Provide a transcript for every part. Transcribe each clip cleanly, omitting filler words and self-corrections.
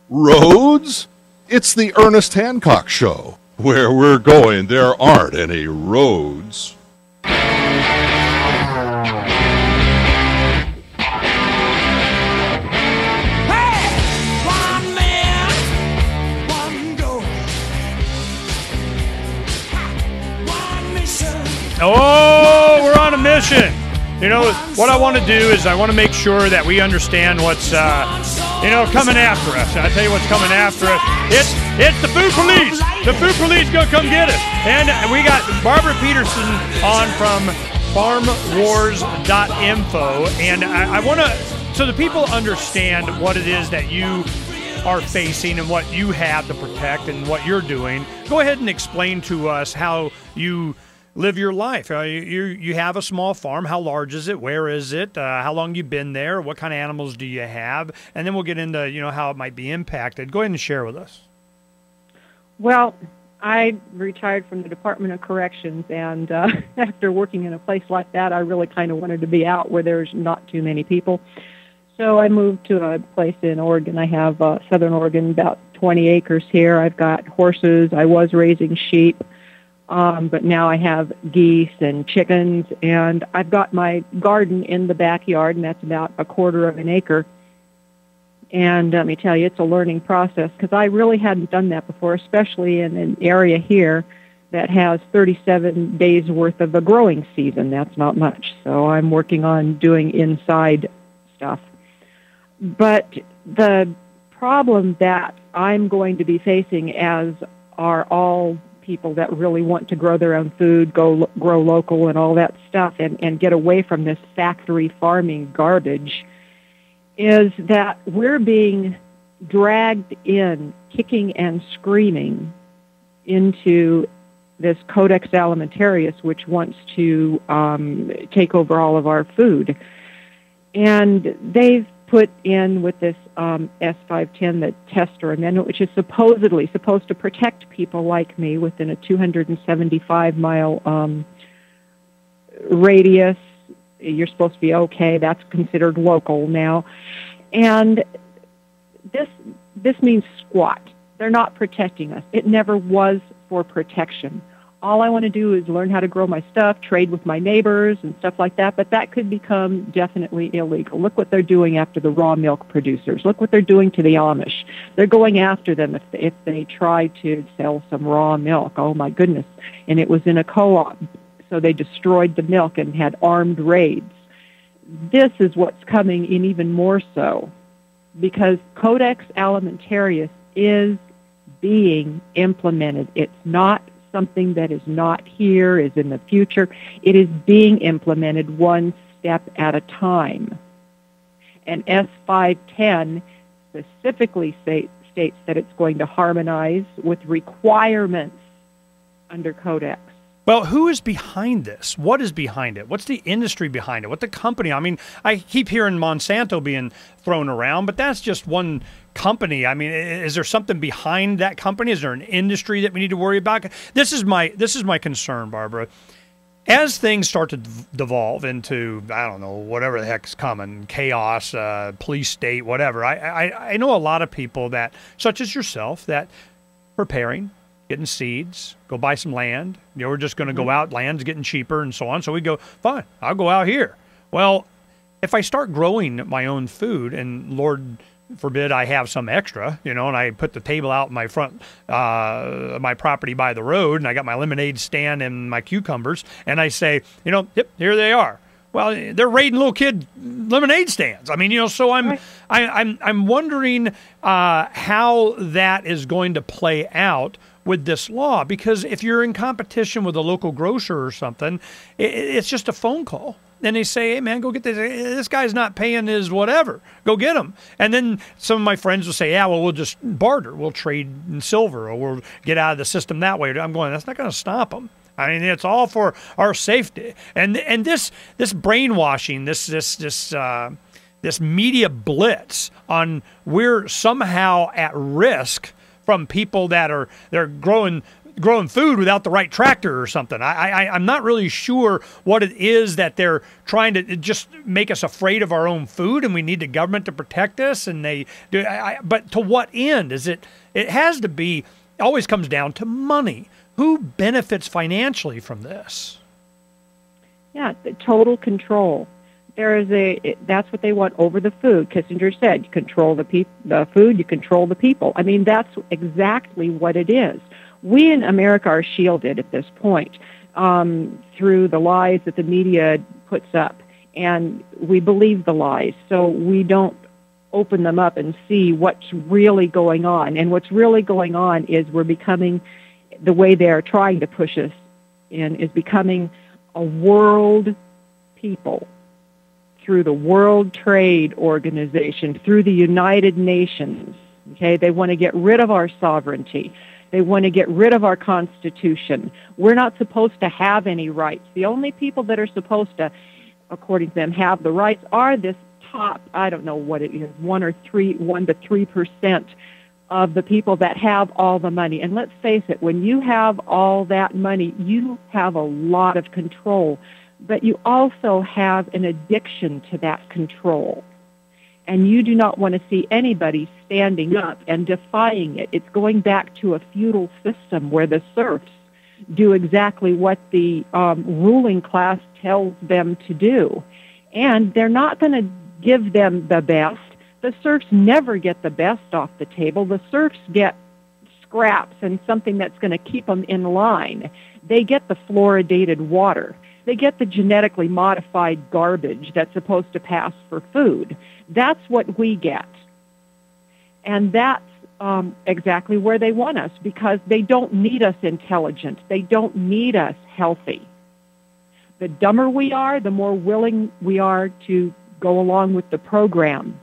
Roads? It's the Ernest Hancock Show. Where we're going, there aren't any roads. Oh, we're on a mission. You know, what I want to do is I want to make sure that we understand what's, coming after us. I tell you what's coming after us. It's the food police. The food police gonna come get us. And we got Barbara Peterson on from Farmwars.info. And I want to, so the people understand what it is that you are facing and what you have to protect and what you're doing. Go ahead and explain to us how you live your life. You have a small farm. How large is it? Where is it? How long you been there? What kind of animals do you have? And then we'll get into how it might be impacted. Go ahead and share with us. Well, I retired from the Department of Corrections, and after working in a place like that, I really kind of wanted to be out where there's not too many people. So I moved to a place in Oregon. I have Southern Oregon, about 20 acres here. I've got horses. I was raising sheep. But now I have geese and chickens, and I've got my garden in the backyard, and that's about a quarter of an acre. And let me tell you, it's a learning process because I really hadn't done that before, especially in an area here that has 37 days worth of a growing season. That's not much. So I'm working on doing inside stuff. But the problem that I'm going to be facing, as are all people that really want to grow their own food, grow local and all that stuff, and get away from this factory farming garbage, is that we're being dragged in, kicking and screaming, into this Codex Alimentarius, which wants to take over all of our food. And they've put in with this S510, the tester amendment, which is supposedly supposed to protect people like me within a 275-mile radius. You're supposed to be okay. That's considered local now. And this means squat. They're not protecting us. It never was for protection. All I want to do is learn how to grow my stuff, trade with my neighbors and stuff like that, but that could become definitely illegal. Look what they're doing after the raw milk producers. Look what they're doing to the Amish. They're going after them if they try to sell some raw milk. Oh, my goodness. And it was in a co-op, so they destroyed the milk and had armed raids. This is what's coming in even more so, because Codex Alimentarius is being implemented. It's not something that is not here, is in the future. It is being implemented one step at a time. And S510 specifically states that it's going to harmonize with requirements under Codex. Well, who is behind this? What is behind it? What's the industry behind it? What the company? I mean, I keep hearing Monsanto being thrown around, but that's just one company. I mean, is there something behind that company? Is there an industry that we need to worry about? This is my concern, Barbara. As things start to devolve into, I don't know, whatever the heck's coming, chaos, police state, whatever. I know a lot of people that, such as yourself, that preparing, getting seeds, go buy some land. We're just going to go out, land's getting cheaper and so on. So we go, fine, I'll go out here. Well, if I start growing my own food, and Lord forbid I have some extra, and I put the table out in my front, my property by the road, and I got my lemonade stand and my cucumbers, and I say, yep, here they are. Well, they're raiding little kid lemonade stands. I mean, so I'm wondering how that is going to play out with this law, because if you're in competition with a local grocer or something, it's just a phone call. And they say, hey, man, go get this. This guy's not paying his whatever. Go get him. And then some of my friends will say, yeah, well, we'll just barter. We'll trade in silver, or we'll get out of the system that way. I'm going, that's not going to stop them. I mean, it's all for our safety. And this brainwashing, this media blitz on we're somehow at risk from people they're growing growing food without the right tractor or something. I'm not really sure what it is that they're trying to just make us afraid of our own food, and we need the government to protect us. And they do, but to what end? Is it? It has to be. Always comes down to money. Who benefits financially from this? Yeah, the total control. That's what they want over the food. Kissinger said, you control the food, you control the people. I mean, that's exactly what it is. We in America are shielded at this point through the lies that the media puts up, and we believe the lies, so we don't open them up and see what's really going on. And what's really going on is we're becoming, the way they're trying to push us in, is becoming a world people through the World Trade Organization, through the United Nations. Okay, they want to get rid of our sovereignty. They want to get rid of our Constitution. We're not supposed to have any rights. The only people that are supposed to, according to them, have the rights are this top, I don't know what it is, 1 to 3% of the people that have all the money. And let's face it, when you have all that money, you have a lot of control, but you also have an addiction to that control. And you do not want to see anybody standing up and defying it. It's going back to a feudal system where the serfs do exactly what the ruling class tells them to do. And they're not going to give them the best. The serfs never get the best off the table. The serfs get scraps and something that's going to keep them in line. They get the fluoridated water. They get the genetically modified garbage that's supposed to pass for food. That's what we get. And that's exactly where they want us, because they don't need us intelligent. They don't need us healthy. The dumber we are, the more willing we are to go along with the program.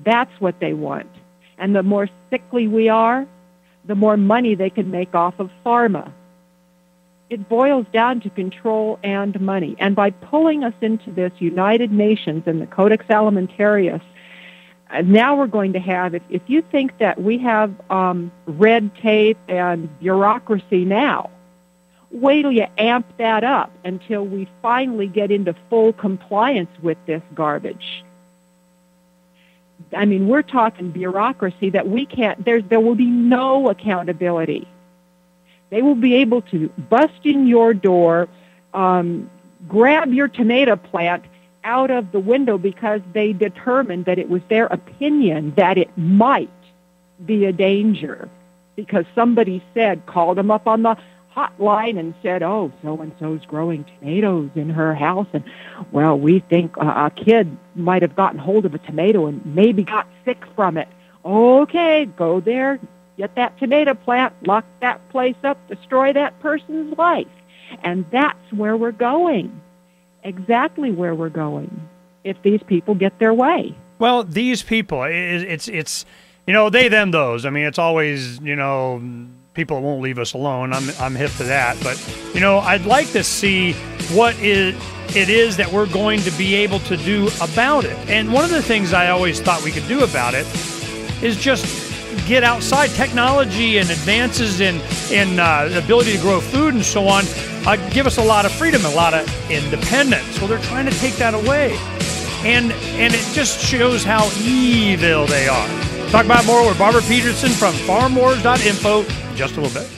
That's what they want. And the more sickly we are, the more money they can make off of pharma. It boils down to control and money. And by pulling us into this United Nations and the Codex Alimentarius, now we're going to have, if you think that we have red tape and bureaucracy now, wait till you amp that up until we finally get into full compliance with this garbage. I mean, we're talking bureaucracy that we can't, there will be no accountability. They will be able to bust in your door, grab your tomato plant out of the window because they determined that it was their opinion that it might be a danger, because somebody called them up on the hotline and said, oh, so-and-so's growing tomatoes in her house, and, well, we think a kid might have gotten hold of a tomato and maybe got sick from it. Okay, go there, get that tomato plant, lock that place up, destroy that person's life. And that's where we're going, exactly where we're going, if these people get their way. Well, these people, it's they, them, those. I mean, it's always, people won't leave us alone. I'm hip to that. But, I'd like to see what it is that we're going to be able to do about it. And one of the things I always thought we could do about it is just get outside. Technology and advances in the ability to grow food and so on give us a lot of freedom, a lot of independence. Well, they're trying to take that away. And it just shows how evil they are. Talk about more with Barbara Peterson from Farmwars.info in just a little bit.